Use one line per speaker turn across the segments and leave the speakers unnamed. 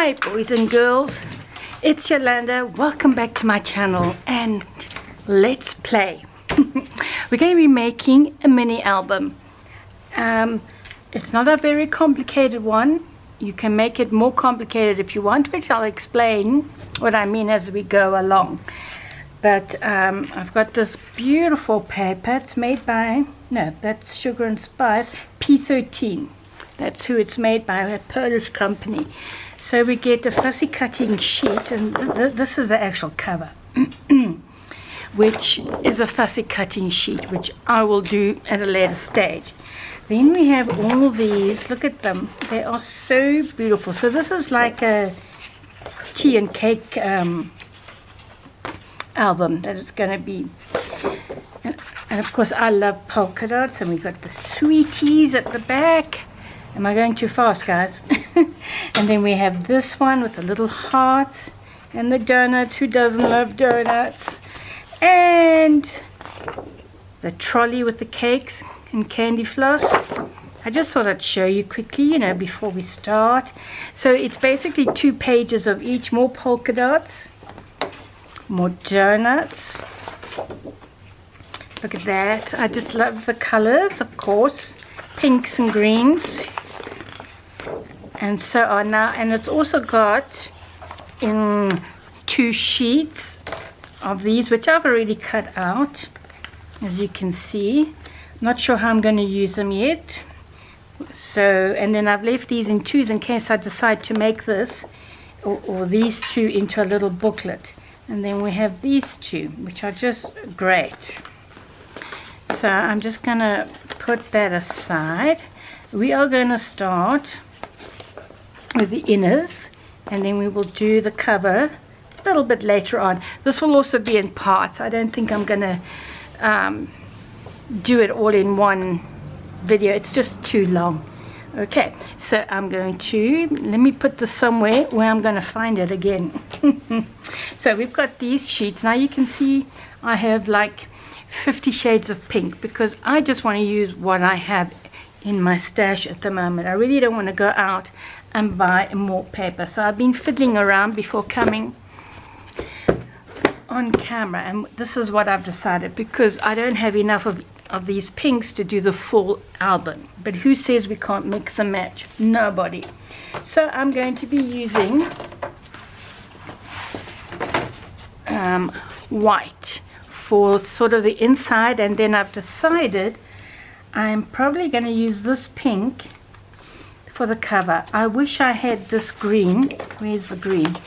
Hi boys and girls, it's Yolanda. Welcome back to my channel and let's play. We're going to be making a mini album. It's not a very complicated one. You can make it more complicated if you want, which I'll explain what I mean as we go along. But I've got this beautiful paper. It's made by, no, that's Sugar and Spice, P13. That's who it's made by, a Polish company. So we get a fussy cutting sheet, and this is the actual cover, which is a fussy cutting sheet, which I will do at a later stage. Then we have all these, look at them, they are so beautiful. So this is like a tea and cake album that it's going to be. And of course I love polka dots, and we've got the sweeties at the back. Am I going too fast, guys? And then we have this one with the little hearts and the donuts. Who doesn't love donuts? And the trolley with the cakes and candy floss. I just thought I'd show you quickly, you know, before we start. So it's basically 2 pages of each. More polka dots, more donuts. Look at that. I just love the colors, of course. Pinks and greens. And so on now, and it's also got in 2 sheets of these, which I've already cut out, as you can see. Not sure how I'm going to use them yet. So, and then I've left these in 2s in case I decide to make this or these 2 into a little booklet. And then we have these 2, which are just great. So I'm just going to put that aside. We are going to start with the inners, and then we will do the cover a little bit later on. This will also be in parts. I don't think I'm going to do it all in one video. It's just too long. Okay, so I'm going to, let me put this somewhere where I'm going to find it again. So we've got these sheets. Now you can see I have like 50 shades of pink because I just want to use what I have in my stash at the moment. I really don't want to go out and buy more paper. So I've been fiddling around before coming on camera, and this is what I've decided, because I don't have enough of these pinks to do the full album. But who says we can't mix and match? Nobody. So I'm going to be using white for sort of the inside, and then I've decided I'm probably going to use this pink for the cover. I wish I had this green. Where's the green?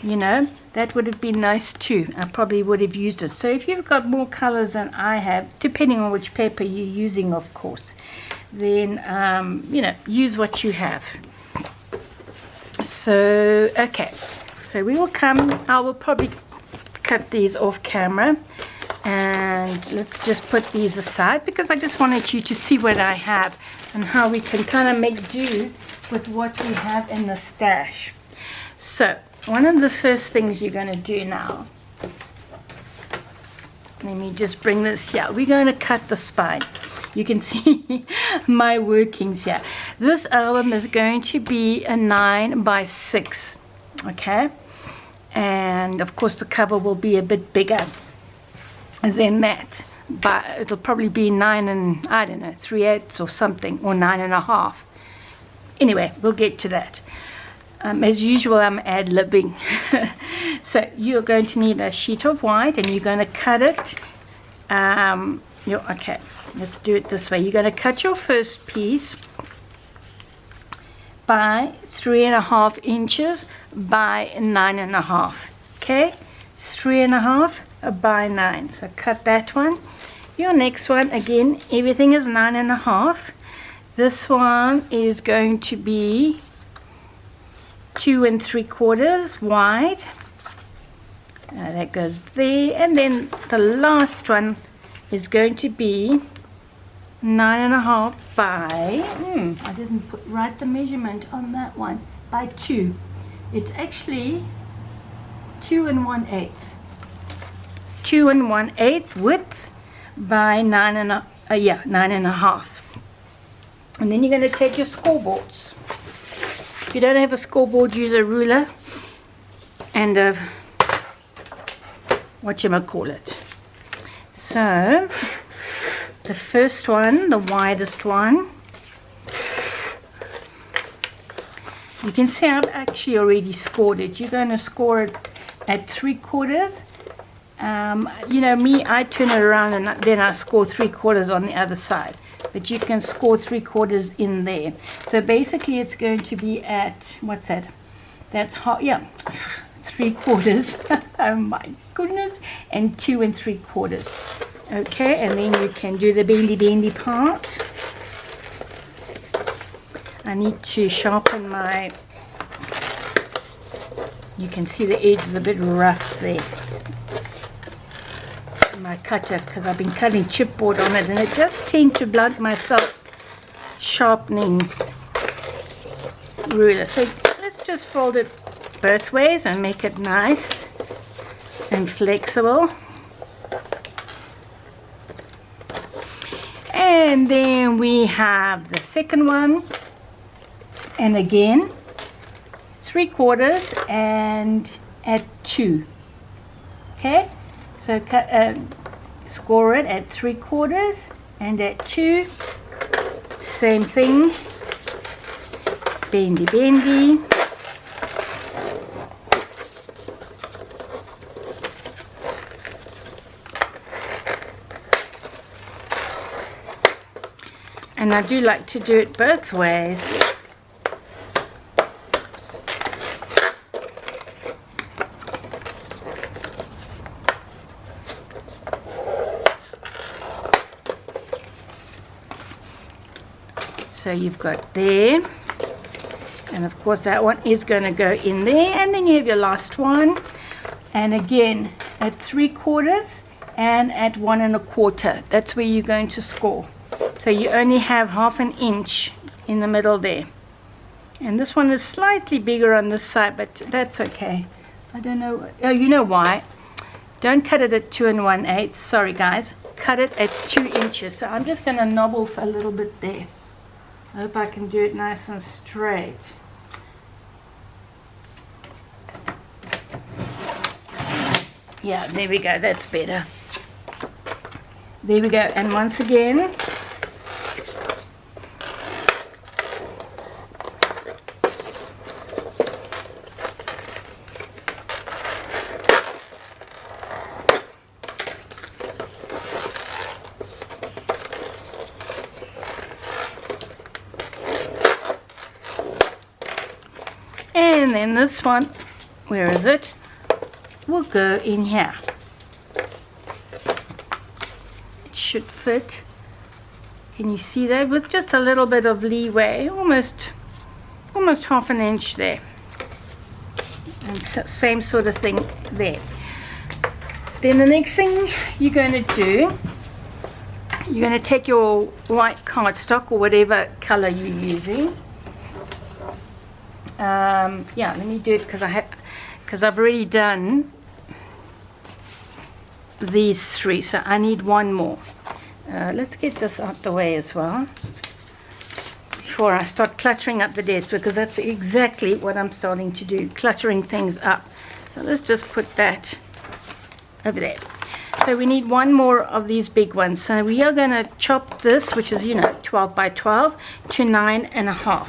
You know, that would have been nice too. I probably would have used it. So if you've got more colors than I have, depending on which paper you're using, of course, then you know, use what you have. So okay, so we will come, I will probably cut these off camera, and let's just put these aside because I just wanted you to see what I have and how we can kind of make do with what we have in the stash. So one of the first things you're going to do now, let me just bring this here. We're going to cut the spine. You can see my workings here. This album is going to be a 9 by 6, okay? And of course the cover will be a bit bigger than that, but it'll probably be 9 and I don't know, 3/8 or something, or 9.5. Anyway, we'll get to that. As usual, I'm ad-libbing. So you're going to need a sheet of white, and you're going to cut it. Okay, let's do it this way. You're going to cut your first piece by 3.5 inches by 9.5. Okay, 3.5 by 9. So cut that one. Your next one, again, everything is 9.5. This one is going to be 2 3/4 wide. That goes there, and then the last one is going to be 9.5 by I didn't write the measurement on that one, by 2. It's actually 2 1/8. 2 1/8 width by 9.5. And then you're going to take your scoreboards. If you don't have a scoreboard, use a ruler and a whatchamacallit. So the first one, the widest one, you can see I've actually already scored it. You're going to score it at 3/4. You know me, I turn it around and then I score 3/4 on the other side. But you can score 3/4 in there. So basically it's going to be at, what's that? That's hot, yeah, 3/4. Oh my goodness. And 2 3/4. Okay, and then you can do the bendy part. I need to sharpen my, you can see the edge is a bit rough there, my cutter, because I've been cutting chipboard on it and it just tends to blunt myself sharpening ruler. So let's just fold it both ways and make it nice and flexible. And then we have the second one, and again 3/4 and at 2. Okay, so score it at 3/4 and at 2. Same thing, bendy. And I do like to do it both ways. So you've got there, and of course that one is going to go in there, and then you have your last one, and again at 3/4 and at 1 1/4. That's where you're going to score. So you only have 1/2 inch in the middle there. And this one is slightly bigger on this side, but that's okay. I don't know. Oh, you know why? Don't cut it at 2 1/8. Sorry guys. Cut it at 2 inches. So I'm just going to nobble a little bit there. I hope I can do it nice and straight. Yeah, there we go. That's better. There we go. And once again, and then this one, where is it, will go in here. It should fit. Can you see that? With just a little bit of leeway, almost 1/2 inch there. And so, same sort of thing there. Then the next thing you're going to do, you're going to take your white cardstock or whatever color you're using. Yeah, let me do it because I've already done these 3, so I need one more. Let's get this out the way as well before I start cluttering up the desk, because that's exactly what I'm starting to do, cluttering things up. So let's just put that over there. So we need one more of these big ones. So we are going to chop this, which is 12 by 12, to 9 1/2.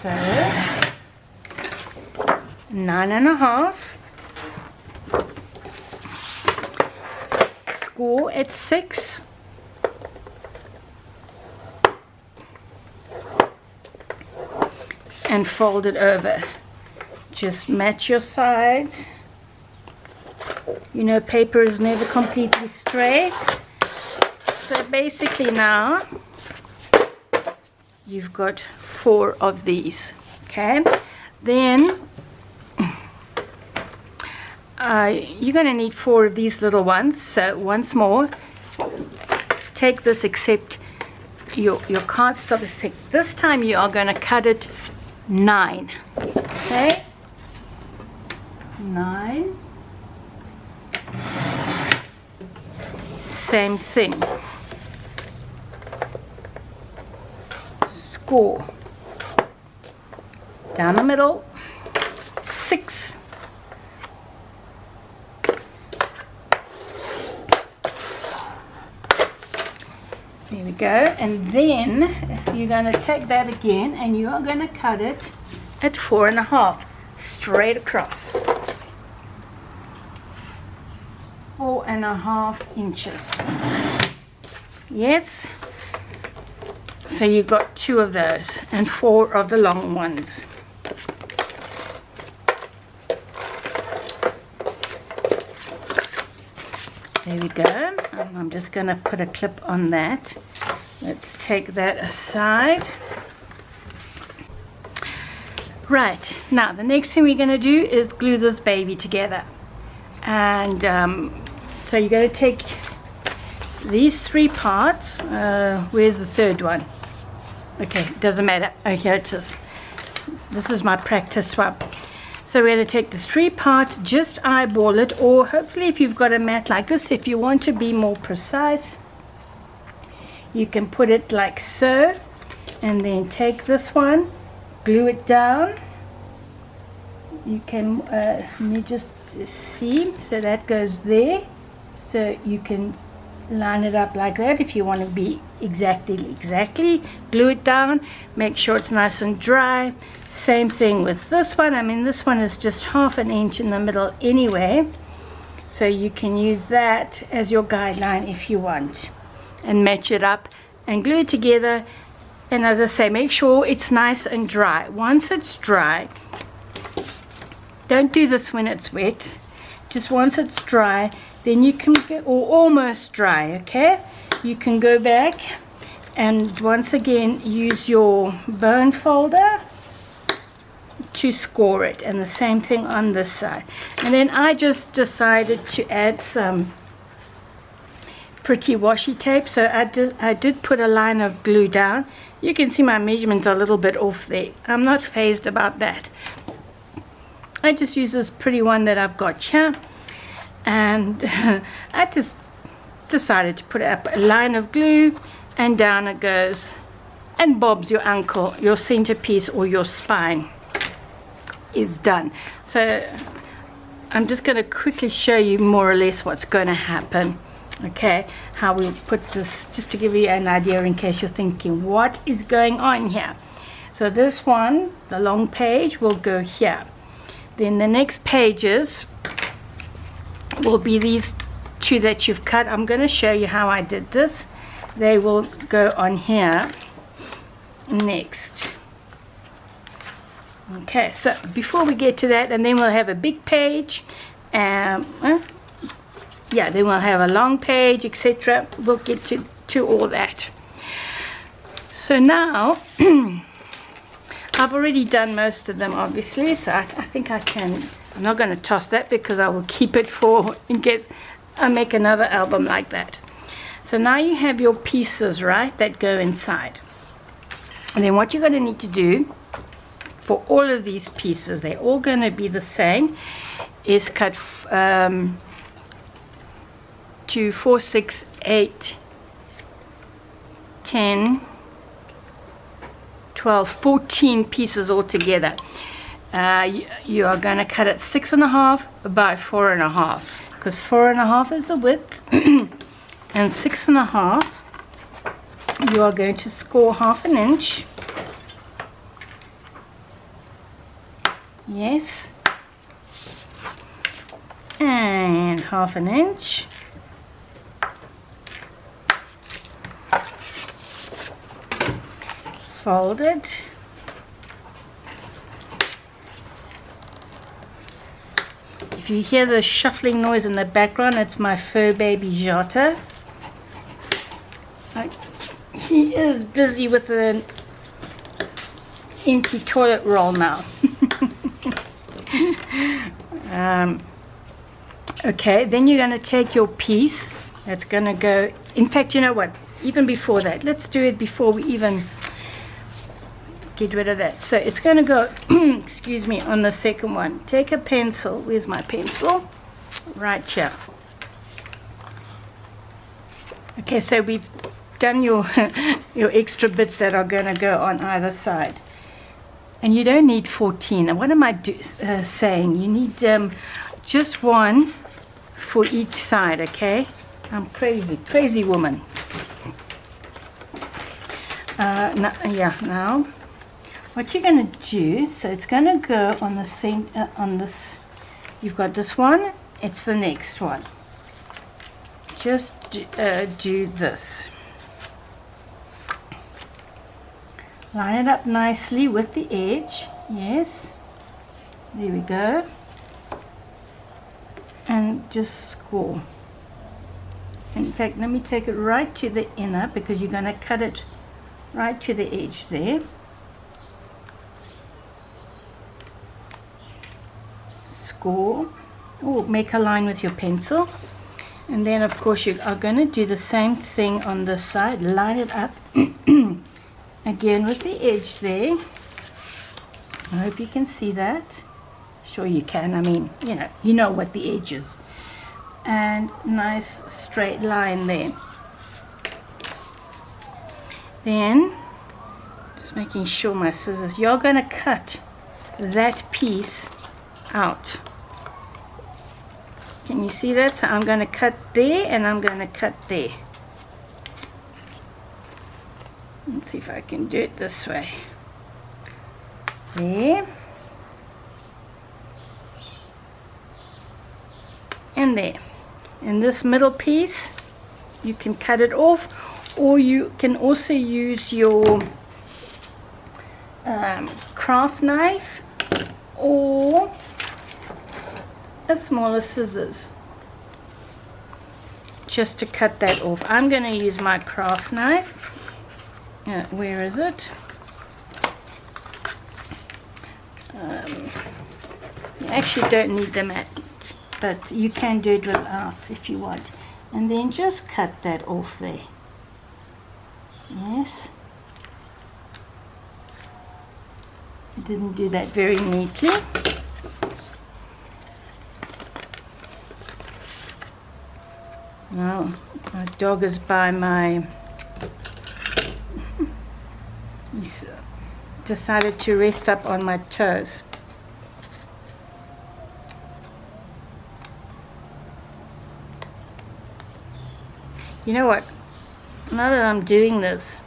So 9 1/2. Score at 6. And fold it over. Just match your sides. Paper is never completely straight. So basically now you've got 4 of these. Okay, then you're going to need 4 of these little ones. So once more, take this, except your cardstock. This time you are going to cut it 9. Okay, 9. Same thing. score. Down the middle, 6. There we go. And then you're going to take that again and you are going to cut it at 4.5 straight across. 4.5 inches. Yes. So you got 2 of those and 4 of the long ones. There we go. I'm just going to put a clip on that. Let's take that aside. Right, now the next thing we're going to do is glue this baby together. And so you're going to take these 3 parts. Where's the third one? Okay, doesn't matter. Oh, here it is. This is my practice swab. So we're going to take the 3 parts, just eyeball it, or hopefully if you've got a mat like this, if you want to be more precise, you can put it like so, and then take this one, glue it down. You can, let me just see, so that goes there, so you can line it up like that if you want to be exactly. Glue it down, make sure it's nice and dry. Same thing with this one. I mean, this one is just 1/2 inch in the middle anyway, so you can use that as your guideline if you want, and match it up and glue it together. And as I say, make sure it's nice and dry. Once it's dry, don't do this when it's wet, just once it's dry, then you can get, or almost dry, okay, you can go back and once again use your bone folder to score it, and the same thing on this side. And then I just decided to add some pretty washi tape, so I did put a line of glue down. You can see my measurements are a little bit off there. I'm not phased about that. I just use this pretty one that I've got here, and I just decided to put up a line of glue, and down it goes, and Bob's your uncle, your centerpiece or your spine is done. So I'm just going to quickly show you more or less what's going to happen, okay, how we'll put this, just to give you an idea in case you're thinking what is going on here. So this one, the long page, will go here. Then the next pages will be these 2 that you've cut. I'm going to show you how I did this. They will go on here next. Okay, so before we get to that, and then we'll have a big page, yeah, then we'll have a long page, etc. We'll get to all that. So now I've already done most of them, obviously, so I think I can. I'm not going to toss that because I will keep it for in case I make another album like that. So now you have your pieces, right, that go inside. And then what you're going to need to do for all of these pieces, they're all going to be the same, is cut to 4, 6, 8, 10, 12, 14 pieces altogether. You are going to cut it 6.5 by 4.5, because 4.5 is the width and 6.5 you are going to score 1/2 inch. Yes, and 1/2 inch. Fold it. If you hear the shuffling noise in the background, it's my fur baby Jota. He is busy with an empty toilet roll now. Okay, then you're going to take your piece that's going to go, in fact, you know what, even before that, let's do it before we even get rid of that. So it's going to go excuse me, on the second one. Take a pencil. Where's my pencil? Right here. Okay, so we've done your your extra bits that are going to go on either side. And you don't need 14. And what am I saying? You need just one for each side, okay? I'm crazy woman. Now what you're going to do, so it's going to go on the same on this. You've got this one, it's the next one. Just do this. Line it up nicely with the edge. Yes, there we go. And just score. In fact, let me take it right to the inner, because you're going to cut it right to the edge there. Score, or make a line with your pencil. And then of course you are going to do the same thing on this side. Line it up again with the edge there. I hope you can see that. Sure you can. I mean, you know what the edge is. And nice straight line there. Then just making sure my scissors, you're going to cut that piece out. Can you see that? So I'm going to cut there and I'm going to cut there. Let's see if I can do it this way. There. And there. And this middle piece, you can cut it off, or you can also use your craft knife or a smaller scissors just to cut that off. I'm going to use my craft knife. Where is it? You actually don't need them but you can do it without if you want. And then just cut that off there. Yes. I didn't do that very neatly. Now, my dog is by my... He's decided to rest up on my toes. You know what? Now that I'm doing this,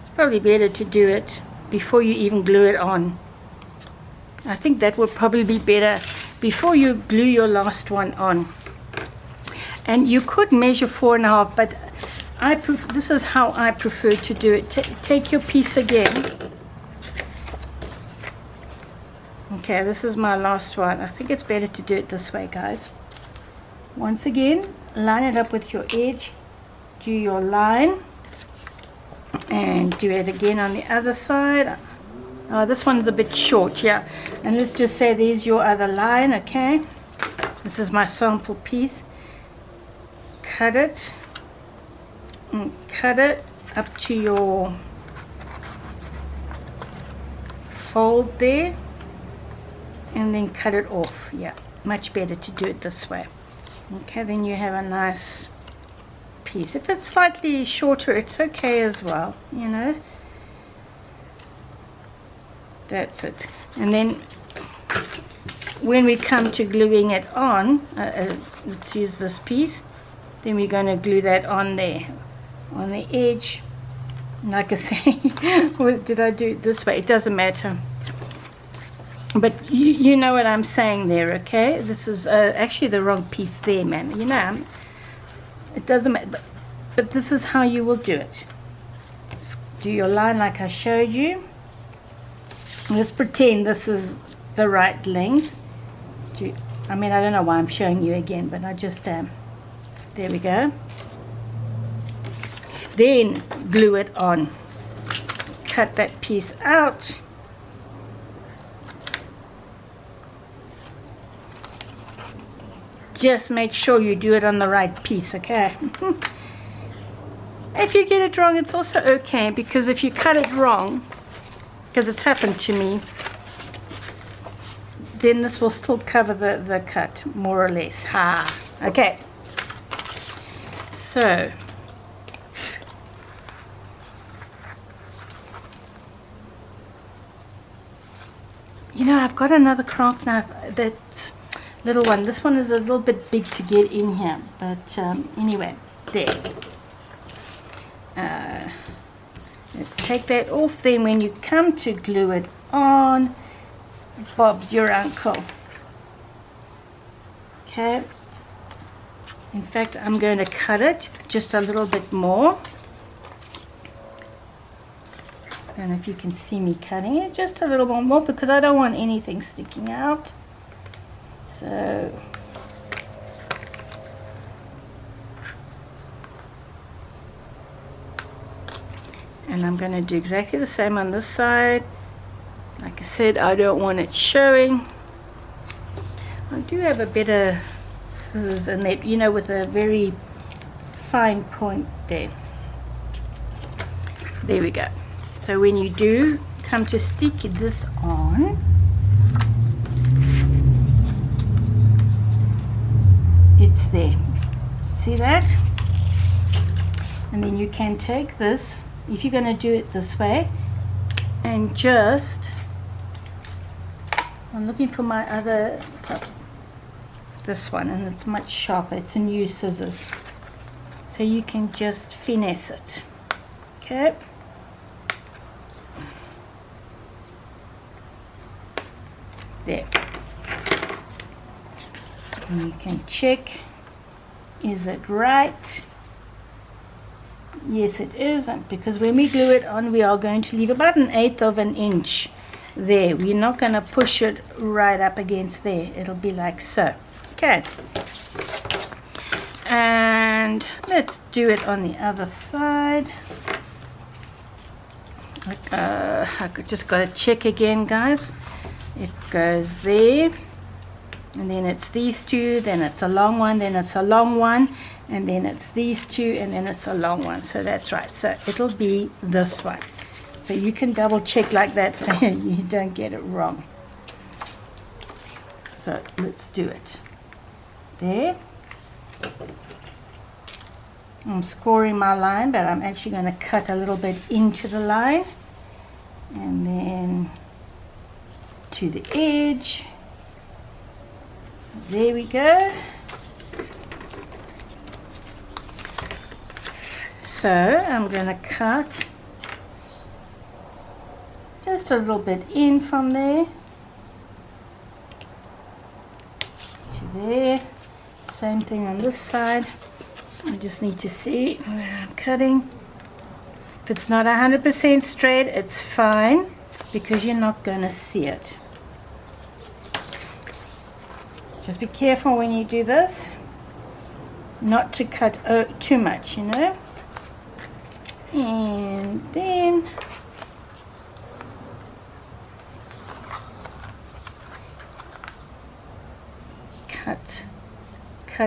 it's probably better to do it before you even glue it on. I think that would probably be better before you glue your last one on. And you could measure 4.5, but this is how I prefer to do it. Take your piece again. Okay, this is my last one. I think it's better to do it this way, guys. Once again, line it up with your edge. Do your line. And do it again on the other side. Oh, this one's a bit short, yeah. And let's just say there's your other line, okay? This is my sample piece. Cut it. And cut it up to your fold there. And then cut it off. Yeah, much better to do it this way. Okay, then you have a nice piece. If it's slightly shorter, it's okay as well, you know. That's it. And then when we come to gluing it on, let's use this piece. Then we're going to glue that on there, on the edge. Like I say, did I do it this way? It doesn't matter. But you know what I'm saying there, okay? This is actually the wrong piece there, man. You know, it doesn't matter. But this is how you will do it. Do your line like I showed you. Let's pretend this is the right length. I mean, I don't know why I'm showing you again, but I just am. There we go. Then glue it on. Cut that piece out. Just make sure you do it on the right piece, okay? If you get it wrong, it's also okay, because if you cut it wrong, because it's happened to me, then this will still cover the cut, more or less. Okay. So, You know, I've got another craft knife that's little one. This one is a little bit big to get in here, but anyway, there. Let's take that off. Then when you come to glue it on, Bob's your uncle. Okay. In fact, I'm going to cut it just a little bit more. I don't know if you can see me cutting it just a little more because I don't want anything sticking out. So and I'm going to do exactly the same on this side. Like I said, I don't want it showing. I do have a better scissors in that, you know, with a very fine point there. There we go. So when you do come to stick this on, it's there. See that? And then you can take this, if you're going to do it this way, and just, I'm looking for my other, this one, and it's much sharper. It's a new scissors. So you can just finesse it. Okay. There. And you can check, is it right? Yes, it is, because when we glue it on, we are going to leave about 1/8 of an inch there. We're not going to push it right up against there. It'll be like so. Okay. And let's do it on the other side. I just got to check again, guys. It goes there, and then it's these two, then it's a long one, then it's a long one, and then it's these two, and then it's a long one. So that's right. So it'll be this one. So you can double check like that so you don't get it wrong. So let's do it. There. I'm scoring my line, but I'm actually going to cut a little bit into the line, and then to the edge. There we go. So I'm going to cut just a little bit in from there to there. Same thing on this side. I just need to see where I'm cutting. If it's not 100% straight, it's fine, because you're not going to see it. Just be careful when you do this, not to cut too much, you know. And then cut.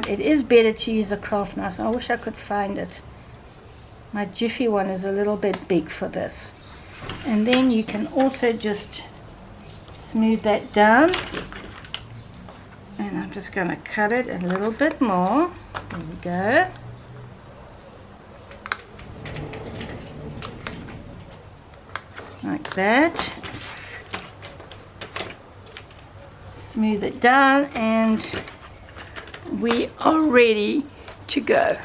It is better to use a craft knife. I wish I could find it. My Jiffy one is a little bit big for this. And then you can also just smooth that down. And I'm just going to cut it a little bit more. There we go. Like that. Smooth it down, and we are ready to go.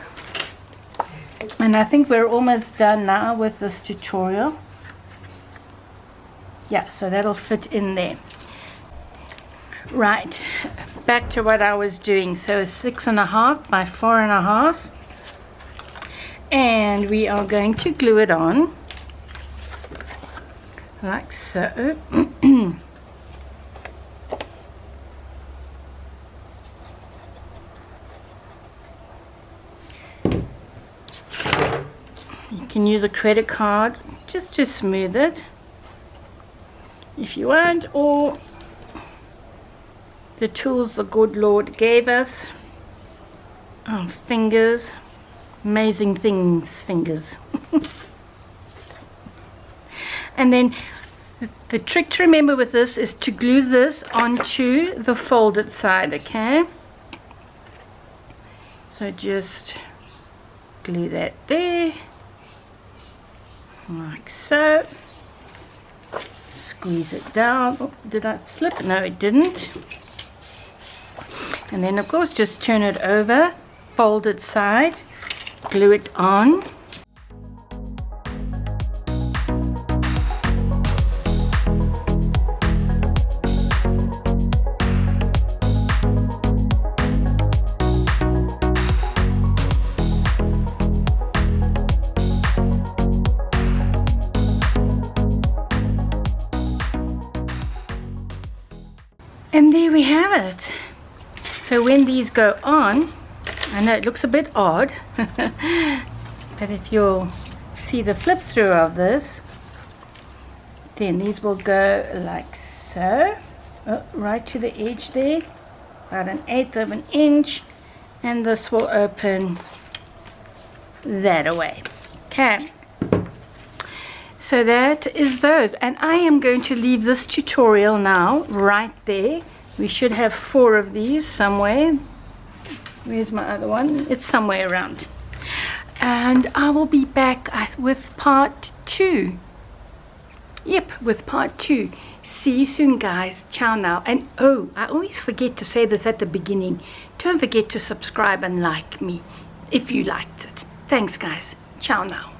And I think we're almost done now with this tutorial. Yeah, so that'll fit in there. Right, back to what I was doing. So 6.5 by 4.5, and we are going to glue it on like so. You can use a credit card just to smooth it if you want, or the tools the good Lord gave us. Oh, fingers. Amazing things, fingers. And then the trick to remember with this is to glue this onto the folded side, okay? So just glue that there, like so. squeeze it down. Oh, did that slip? No, it didn't. And then of course just turn it over, folded side, glue it on. And there we have it. So when these go on, I know it looks a bit odd, but if you'll see the flip through of this, then these will go like so, right to the edge there, about 1/8 of an inch, and this will open that away. Okay. So that is those, and I am going to leave this tutorial now right there. We should have 4 of these somewhere. Where's my other one? It's somewhere around. And I will be back with part 2. Yep, with part 2. See you soon, guys. Ciao now. And oh, I always forget to say this at the beginning. Don't forget to subscribe and like me if you liked it. Thanks, guys. Ciao now.